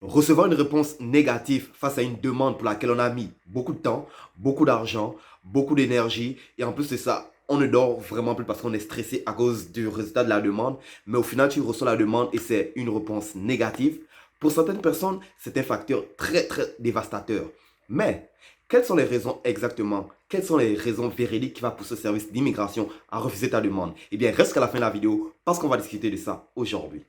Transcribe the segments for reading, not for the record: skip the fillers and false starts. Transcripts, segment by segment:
Recevoir une réponse négative face à une demande pour laquelle on a mis beaucoup de temps, beaucoup d'argent, beaucoup d'énergie, et en plus de ça, on ne dort vraiment plus parce qu'on est stressé à cause du résultat de la demande, mais au final, tu reçois la demande et c'est une réponse négative. Pour certaines personnes, c'est un facteur très très dévastateur. Mais, quelles sont les raisons exactement? Quelles sont les raisons véridiques qui vont pousser le service d'immigration à refuser ta demande? Eh bien, reste à la fin de la vidéo parce qu'on va discuter de ça aujourd'hui.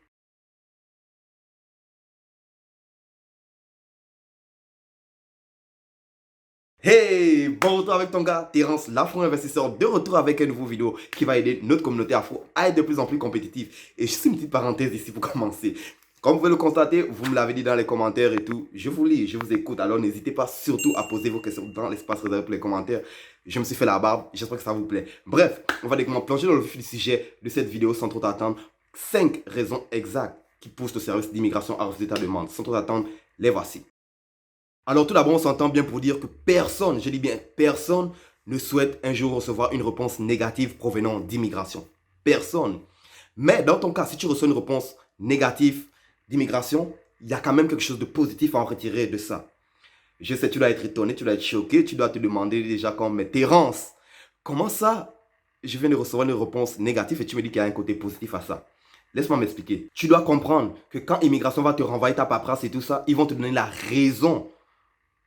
Hey, bon retour avec ton gars, Terence, l'afro-investisseur, de retour avec une nouvelle vidéo qui va aider notre communauté afro à être de plus en plus compétitive. Et juste une petite parenthèse ici pour commencer. Comme vous pouvez le constater, vous me l'avez dit dans les commentaires et tout, je vous lis, je vous écoute, alors n'hésitez pas surtout à poser vos questions dans l'espace réservé pour les commentaires. Je me suis fait la barbe, j'espère que ça vous plaît. Bref, on va directement plonger dans le vif du sujet de cette vidéo sans trop attendre. 5 raisons exactes qui poussent le service d'immigration à refuser ta demande. Sans trop attendre, les voici. Alors tout d'abord, on s'entend bien pour dire que personne, je dis bien personne, ne souhaite un jour recevoir une réponse négative provenant d'immigration. Personne. Mais dans ton cas, si tu reçois une réponse négative d'immigration, il y a quand même quelque chose de positif à en retirer de ça. Je sais, tu dois être étonné, tu dois être choqué, tu dois te demander déjà comme, mais Terence, comment ça, je viens de recevoir une réponse négative et tu me dis qu'il y a un côté positif à ça. Laisse-moi m'expliquer. Tu dois comprendre que quand immigration va te renvoyer ta paperasse et tout ça, ils vont te donner la raison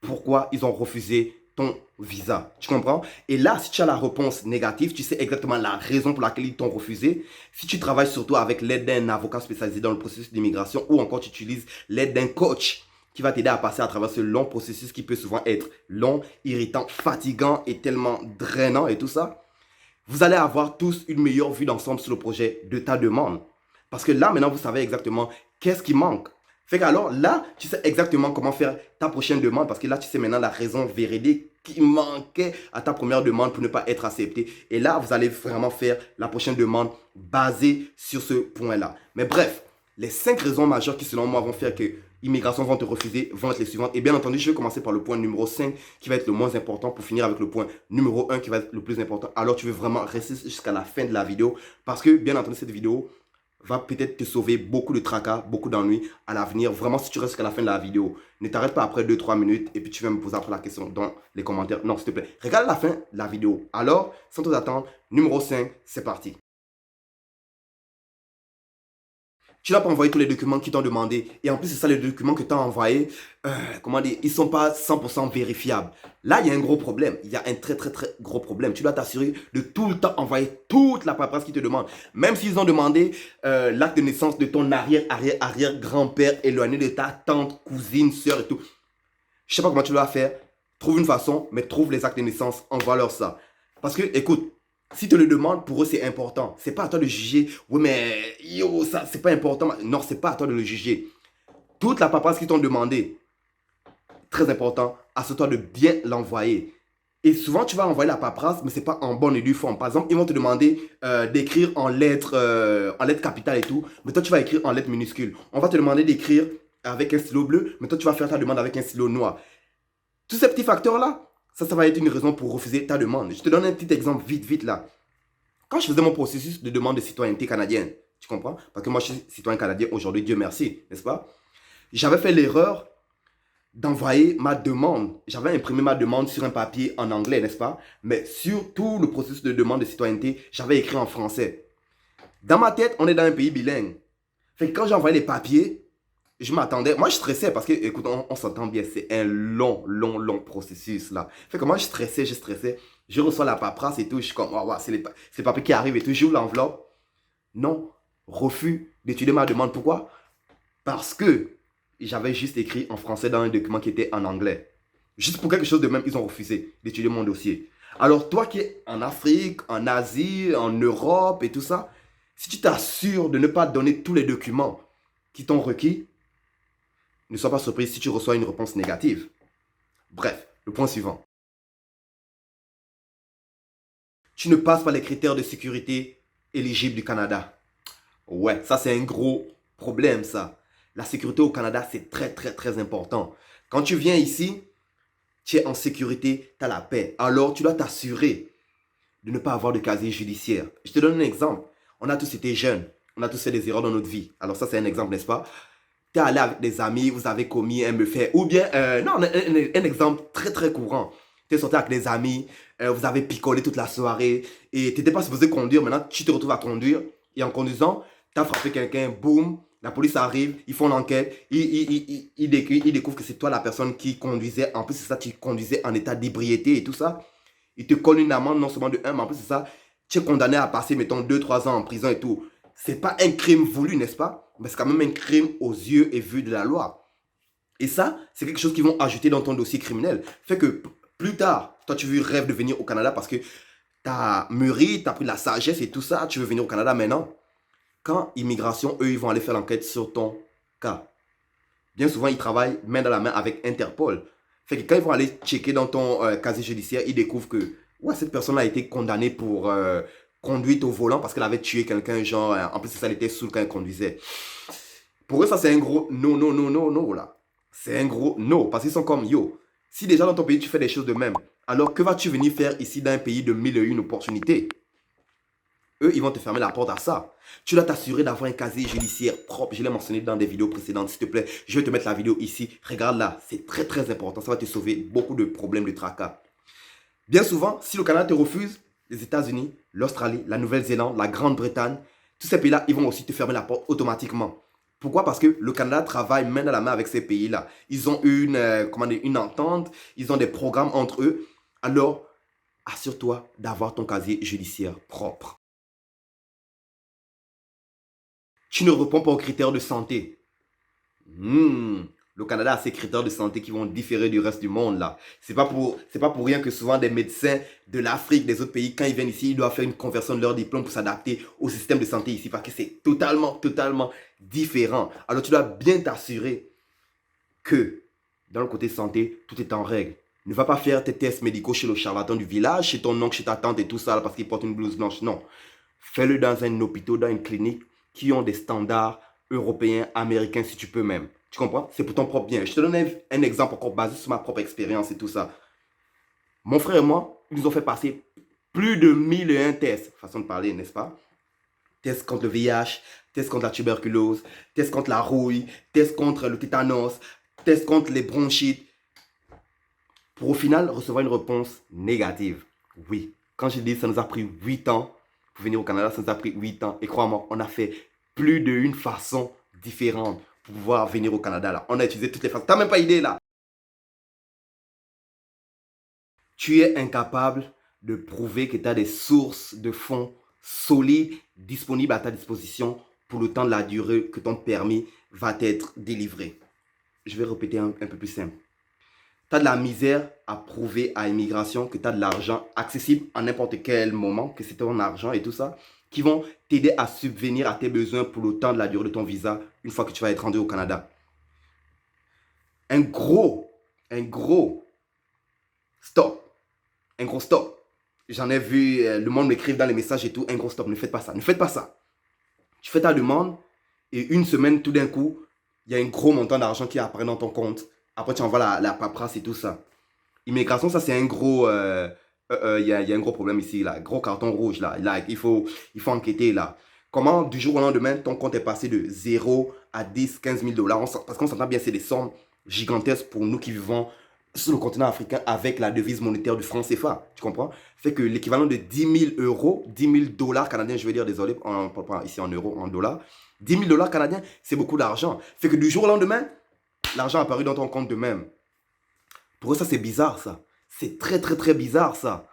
pourquoi ils ont refusé ton visa. Tu comprends? Et là, si tu as la réponse négative, tu sais exactement la raison pour laquelle ils t'ont refusé. Si tu travailles surtout avec l'aide d'un avocat spécialisé dans le processus d'immigration ou encore tu utilises l'aide d'un coach qui va t'aider à passer à travers ce long processus qui peut souvent être long, irritant, fatigant et tellement drainant et tout ça, vous allez avoir tous une meilleure vue d'ensemble sur le projet de ta demande. Parce que là, maintenant, vous savez exactement qu'est-ce qui manque. Fait qu'alors, là, tu sais exactement comment faire ta prochaine demande parce que là, tu sais maintenant la raison véridique qui manquait à ta première demande pour ne pas être accepté. Et là, vous allez vraiment faire la prochaine demande basée sur ce point-là. Mais bref, les 5 raisons majeures qui, selon moi, vont faire que immigration vont te refuser vont être les suivantes. Et bien entendu, je vais commencer par le point numéro 5 qui va être le moins important pour finir avec le point numéro 1 qui va être le plus important. Alors, tu veux vraiment rester jusqu'à la fin de la vidéo parce que, bien entendu, cette vidéo va peut-être te sauver beaucoup de tracas, beaucoup d'ennuis à l'avenir. Vraiment, si tu restes jusqu'à la fin de la vidéo, ne t'arrête pas après 2-3 minutes et puis tu vas me poser après la question dans les commentaires. Non, s'il te plaît, regarde la fin de la vidéo. Alors, sans tout attendre, numéro 5, c'est parti. Tu n'as pas envoyé tous les documents qu'ils t'ont demandé. Et en plus, c'est ça, les documents que tu as envoyés, comment dire, ils ne sont pas 100% vérifiables. Là, il y a un gros problème. Il y a un très, très, très gros problème. Tu dois t'assurer de tout le temps envoyer toute la paperasse qu'ils te demandent. Même s'ils ont demandé l'acte de naissance de ton arrière-arrière-arrière-grand-père éloigné de ta tante, cousine, soeur et tout. Je ne sais pas comment tu dois faire. Trouve une façon, mais trouve les actes de naissance, envoie-leur ça. Parce que, écoute, si te le demandent, pour eux, c'est important. C'est pas à toi de juger. Oui, mais yo, ça, c'est pas important. Non, c'est pas à toi de le juger. Toute la paperasse qu'ils t'ont demandé, très important, assure-toi de bien l'envoyer. Et souvent, tu vas envoyer la paperasse, mais c'est pas en bonne et due forme. Par exemple, ils vont te demander d'écrire en lettres capitales et tout, mais toi, tu vas écrire en lettres minuscules. On va te demander d'écrire avec un stylo bleu, mais toi, tu vas faire ta demande avec un stylo noir. Tous ces petits facteurs-là, ça va être une raison pour refuser ta demande. Je te donne un petit exemple vite, vite là. Quand je faisais mon processus de demande de citoyenneté canadienne, tu comprends? Parce que moi, je suis citoyen canadien aujourd'hui, Dieu merci, n'est-ce pas? J'avais fait l'erreur d'envoyer ma demande. J'avais imprimé ma demande sur un papier en anglais, n'est-ce pas? Mais sur tout le processus de demande de citoyenneté, j'avais écrit en français. Dans ma tête, on est dans un pays bilingue. Fait que quand j'ai envoyé les papiers, je m'attendais. Moi, je stressais parce que, écoute, on s'entend bien. C'est un long, long, long processus là. Fait que moi, je stressais, je stressais. Je reçois la paperasse et tout. Je suis comme, oh, c'est les papiers qui arrivent et tout. J'ouvre l'enveloppe. Non, refus d'étudier ma demande. Pourquoi? Parce que j'avais juste écrit en français dans un document qui était en anglais. Juste pour quelque chose de même, ils ont refusé d'étudier mon dossier. Alors, toi qui es en Afrique, en Asie, en Europe et tout ça, si tu t'assures de ne pas donner tous les documents qui t'ont requis, ne sois pas surpris si tu reçois une réponse négative. Bref, le point suivant. Tu ne passes pas les critères de sécurité éligibles du Canada. Ouais, ça c'est un gros problème ça. La sécurité au Canada c'est très très très important. Quand tu viens ici, tu es en sécurité, tu as la paix. Alors tu dois t'assurer de ne pas avoir de casier judiciaire. Je te donne un exemple. On a tous été jeunes. On a tous fait des erreurs dans notre vie. Alors ça c'est un exemple, n'est-ce pas? Tu es allé avec des amis, vous avez commis un méfait. Ou bien, non, un exemple très très courant. Tu es sorti avec des amis, vous avez picolé toute la soirée et tu n'étais pas supposé conduire. Maintenant, tu te retrouves à conduire et en conduisant, tu as frappé quelqu'un, boum, la police arrive, ils font l'enquête, ils découvrent que c'est toi la personne qui conduisait. En plus, c'est ça, tu conduisais en état d'ébriété et tout ça. Ils te collent une amende non seulement de 1, mais en plus, c'est ça, tu es condamné à passer, mettons, 2, 3 ans en prison et tout. C'est pas un crime voulu, n'est-ce pas? Mais c'est quand même un crime aux yeux et vus de la loi. Et ça, c'est quelque chose qu'ils vont ajouter dans ton dossier criminel. Fait que plus tard, toi, tu rêves de venir au Canada parce que tu as mûri, tu as pris de la sagesse et tout ça, tu veux venir au Canada maintenant. Quand immigration, eux, ils vont aller faire l'enquête sur ton cas. Bien souvent, ils travaillent main dans la main avec Interpol. Fait que quand ils vont aller checker dans ton casier judiciaire, ils découvrent que ouais, cette personne a été condamnée pour conduite au volant parce qu'elle avait tué quelqu'un, genre, en plus, ça, elle était saoule quand elle conduisait. Pour eux, ça, c'est un gros non, non, non, non, non, là. C'est un gros non, parce qu'ils sont comme, yo, si déjà dans ton pays, tu fais des choses de même, alors que vas-tu venir faire ici dans un pays de 1001 opportunités? Eux, ils vont te fermer la porte à ça. Tu dois t'assurer d'avoir un casier judiciaire propre. Je l'ai mentionné dans des vidéos précédentes. S'il te plaît, je vais te mettre la vidéo ici. Regarde là, c'est très très important. Ça va te sauver beaucoup de problèmes de tracas. Bien souvent, si le Canada te refuse, les États-Unis, l'Australie, la Nouvelle-Zélande, la Grande-Bretagne, tous ces pays-là, ils vont aussi te fermer la porte automatiquement. Pourquoi? Parce que le Canada travaille main dans la main avec ces pays-là. Ils ont une entente, ils ont des programmes entre eux. Alors, assure-toi d'avoir ton casier judiciaire propre. Tu ne réponds pas aux critères de santé. Le Canada a ses critères de santé qui vont différer du reste du monde là. C'est pas pour rien que souvent des médecins de l'Afrique, des autres pays, quand ils viennent ici, ils doivent faire une conversion de leur diplôme pour s'adapter au système de santé ici parce que c'est totalement différent. Alors tu dois bien t'assurer que dans le côté santé, tout est en règle. Ne va pas faire tes tests médicaux chez le charlatan du village, chez ton oncle, chez ta tante et tout ça là, parce qu'il porte une blouse blanche. Non. Fais-le dans un hôpital, dans une clinique qui ont des standards européens, américains, si tu peux même. Tu comprends? C'est pour ton propre bien. Je te donne un exemple encore basé sur ma propre expérience et tout ça. Mon frère et moi, ils nous ont fait passer plus de 1001 tests, façon de parler, n'est-ce pas? Tests contre le VIH, tests contre la tuberculose, tests contre la rouille, tests contre le tétanos, tests contre les bronchites. Pour au final recevoir une réponse négative. Oui, quand je dis ça nous a pris 8 ans pour venir au Canada, ça nous a pris 8 ans. Et crois-moi, on a fait plus d'une façon différente pour pouvoir venir au Canada. Là. On a utilisé toutes les façons. T'as même pas idée là. Tu es incapable de prouver que tu as des sources de fonds solides disponibles à ta disposition pour le temps de la durée que ton permis va être délivré. Je vais répéter un peu plus simple. Tu as de la misère à prouver à l'immigration que tu as de l'argent accessible à n'importe quel moment, que c'est ton argent et tout ça, qui vont t'aider à subvenir à tes besoins pour le temps de la durée de ton visa une fois que tu vas être rendu au Canada. Un gros stop. Un gros stop. J'en ai vu le monde m'écrire dans les messages et tout. Un gros stop. Ne faites pas ça. Ne faites pas ça. Tu fais ta demande et une semaine, tout d'un coup, il y a un gros montant d'argent qui apparaît dans ton compte. Après, tu envoies la paperasse et tout ça. Immigration, ça, c'est un gros... Il y a un gros problème ici, là. Gros carton rouge, là. Il faut enquêter, là. Comment, du jour au lendemain, ton compte est passé de 0 à 10, 15 000 dollars? Parce qu'on s'entend bien, c'est des sommes gigantesques pour nous qui vivons sur le continent africain avec la devise monétaire du franc CFA. Tu comprends? Fait que l'équivalent de 10 000 euros, 10 000 dollars canadiens, je veux dire, désolé, on parle pas ici en euros, en dollars. 10 000 dollars canadiens, c'est beaucoup d'argent. Fait que du jour au lendemain, l'argent a apparu dans ton compte de même. Pour eux, ça, c'est bizarre, ça. C'est très bizarre, ça.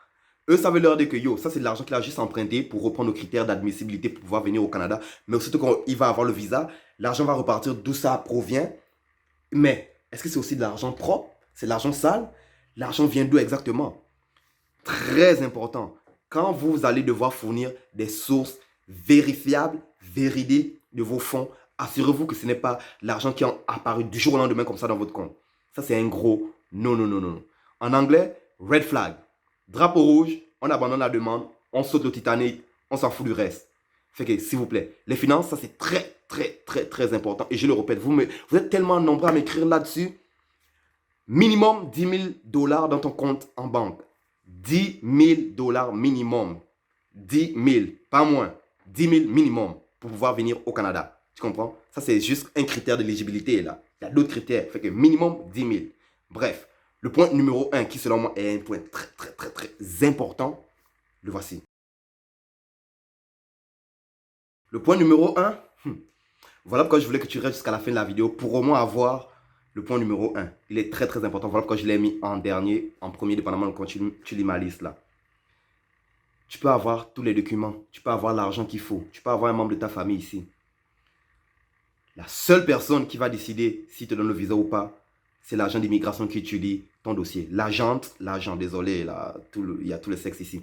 Eux, ça veut leur dire que, yo, ça, c'est de l'argent qu'il a juste emprunté pour reprendre nos critères d'admissibilité pour pouvoir venir au Canada. Mais surtout, quand il va avoir le visa, l'argent va repartir d'où ça provient. Mais, est-ce que c'est aussi de l'argent propre? C'est de l'argent sale? L'argent vient d'où exactement? Très important. Quand vous allez devoir fournir des sources vérifiables, véridiques de vos fonds, assurez-vous que ce n'est pas l'argent qui est apparu du jour au lendemain comme ça dans votre compte. Ça, c'est un gros non. En anglais, red flag. Drapeau rouge, on abandonne la demande, on saute le Titanic, on s'en fout du reste. Fait que, s'il vous plaît, les finances, ça c'est très important. Et je le répète, vous êtes tellement nombreux à m'écrire là-dessus. Minimum 10 000 dollars dans ton compte en banque. 10 000 dollars minimum. 10 000, pas moins. 10 000 minimum pour pouvoir venir au Canada. Tu comprends? Ça, c'est juste un critère d'éligibilité, là. Il y a d'autres critères. Fait que minimum 10 000. Bref, le point numéro 1, qui selon moi est un point très important, le voici. Le point numéro 1, voilà pourquoi je voulais que tu restes jusqu'à la fin de la vidéo pour au moins avoir le point numéro 1. Il est très important. Voilà pourquoi je l'ai mis en dernier, en premier, dépendamment de quand tu lis ma liste là. Tu peux avoir tous les documents, tu peux avoir l'argent qu'il faut, tu peux avoir un membre de ta famille ici. La seule personne qui va décider s'il te donne le visa ou pas, c'est l'agent d'immigration qui étudie ton dossier. L'agent, désolé, là, il y a tous les sexes ici.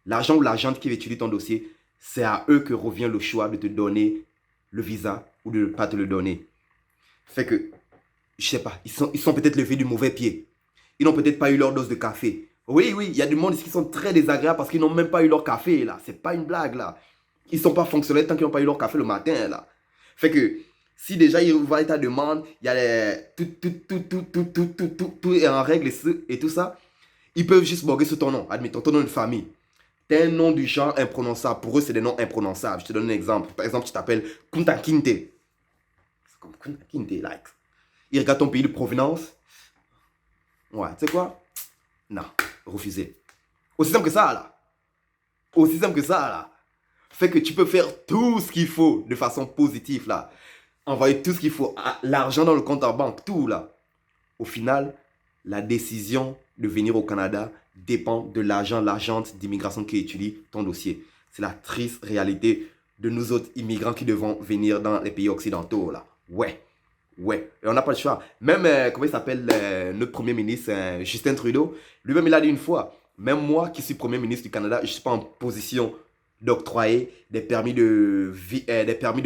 L'agent ou l'agente qui étudie ton dossier, c'est à eux que revient le choix de te donner le visa ou de ne pas te le donner. Fait que, je sais pas, ils sont peut-être levés du mauvais pied. Ils n'ont peut-être pas eu leur dose de café. Oui, il y a du monde ici qui sont très désagréables parce qu'ils n'ont même pas eu leur café, là. C'est pas une blague, là. Ils sont pas fonctionnels tant qu'ils n'ont pas eu leur café le matin, là. Fait que, si déjà ils voient ta demande, il y a tout est en règle et tout ça, ils peuvent juste borguer sur ton nom. Admettons, ton nom de famille. T'as un nom du genre imprononçable. Pour eux, c'est des noms imprononçables. Je te donne un exemple. Par exemple, tu t'appelles Kunta Kinte. C'est comme Kunta Kinte, like. Ils regardent ton pays de provenance. Ouais, tu sais quoi? Non, refusé. Aussi simple que ça, là. Aussi simple que ça, là. Fait que tu peux faire tout ce qu'il faut de façon positive, là. Envoyer tout ce qu'il faut. L'argent dans le compte en banque, tout, là. Au final, la décision de venir au Canada dépend de l'agente d'immigration qui étudie ton dossier. C'est la triste réalité de nous autres immigrants qui devons venir dans les pays occidentaux, là. Ouais. Et on n'a pas le choix. Même, comment il s'appelle, notre premier ministre, Justin Trudeau, lui-même, il a dit une fois, même moi qui suis premier ministre du Canada, je ne suis pas en position d'octroyer des permis de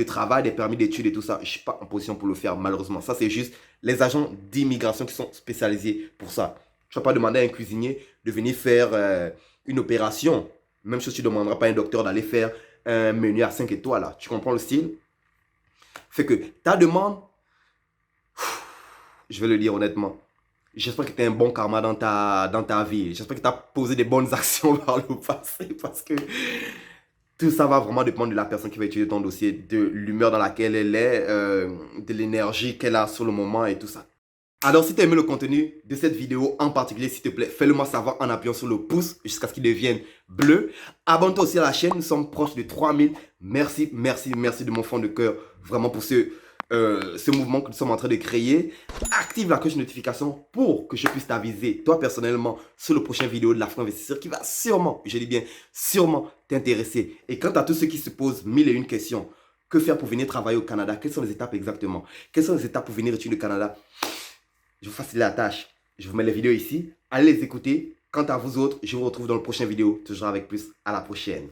travail, des permis d'études et tout ça. Je ne suis pas en position pour le faire, malheureusement. Ça, c'est juste les agents d'immigration qui sont spécialisés pour ça. Tu ne vas pas demander à un cuisinier de venir faire une opération. Même chose, tu ne demanderas pas à un docteur d'aller faire un menu à 5 étoiles. Là. Tu comprends le style? Fait que ta demande, je vais le dire honnêtement, j'espère que tu as un bon karma dans ta vie. J'espère que tu as posé des bonnes actions par le passé parce que tout ça va vraiment dépendre de la personne qui va étudier ton dossier, de l'humeur dans laquelle elle est, de l'énergie qu'elle a sur le moment et tout ça. Alors, si tu as aimé le contenu de cette vidéo en particulier, s'il te plaît, fais-le moi savoir en appuyant sur le pouce jusqu'à ce qu'il devienne bleu. Abonne-toi aussi à la chaîne, nous sommes proches de 3000. Merci de mon fond de cœur, vraiment pour ce mouvement que nous sommes en train de créer. Active la cloche de notification pour que je puisse t'aviser, toi personnellement, sur le prochain vidéo de l'Afro-Investisseur qui va sûrement, je dis bien sûrement, t'intéresser. Et quant à tous ceux qui se posent mille et une questions, que faire pour venir travailler au Canada? Quelles sont les étapes exactement? Quelles sont les étapes pour venir étudier au Canada? Je vous facilite la tâche. Je vous mets les vidéos ici. Allez les écouter. Quant à vous autres, je vous retrouve dans le prochain vidéo. Toujours avec plus. À la prochaine.